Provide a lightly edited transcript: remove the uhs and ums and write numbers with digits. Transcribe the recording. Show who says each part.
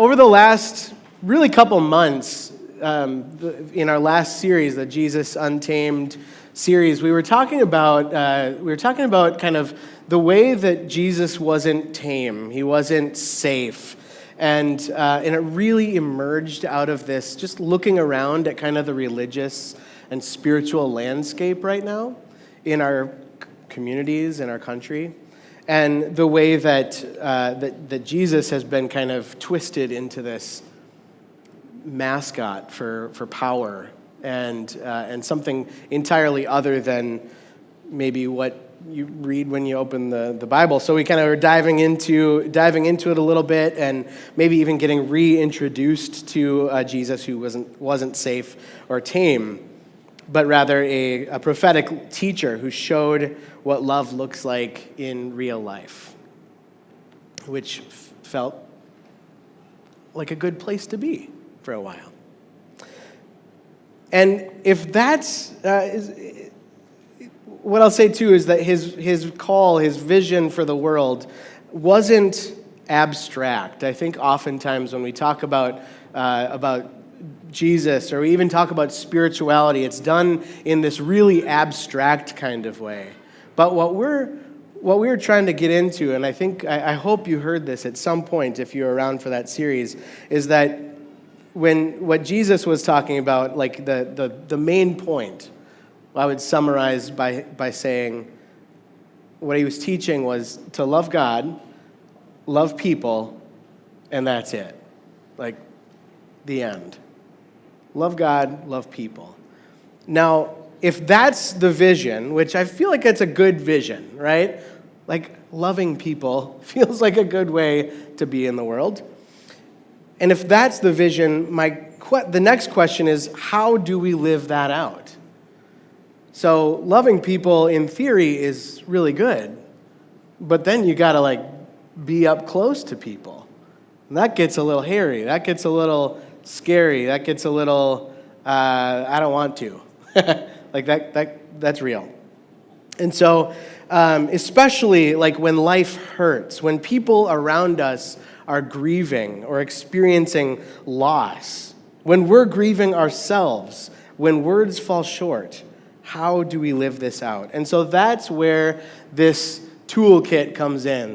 Speaker 1: Over the last really couple months, in our last series, the Jesus Untamed series, we were talking about kind of the way that Jesus wasn't tame, he wasn't safe, and it really emerged out of this, just looking around at kind of the religious and spiritual landscape right now in our communities, in our country. And the way that Jesus has been kind of twisted into this mascot for power and something entirely other than maybe what you read when you open the Bible. So we kind of are diving into it a little bit, and maybe even getting reintroduced to Jesus, who wasn't safe or tame, but rather a prophetic teacher who showed what love looks like in real life, which felt like a good place to be for a while. And if that's, what I'll say too is that his call, his vision for the world wasn't abstract. I think oftentimes when we talk about Jesus, or we even talk about spirituality, it's done in this really abstract kind of way. But what we're trying to get into, and I hope you heard this at some point if you're around for that series, is that what Jesus was talking about, like the main point, I would summarize by saying what he was teaching was to love God, love people, and that's it. Like, the end. Love God, love people. Now, if that's the vision, which I feel like it's a good vision, right? Like, loving people feels like a good way to be in the world. And if that's the vision, the next question is, how do we live that out? So, loving people in theory is really good, but then you gotta be up close to people. And that gets a little hairy. That gets a little scary. That gets a little, I don't want to. That's real. And so, especially when life hurts, when people around us are grieving or experiencing loss, when we're grieving ourselves, when words fall short, how do we live this out? And so that's where this toolkit comes in.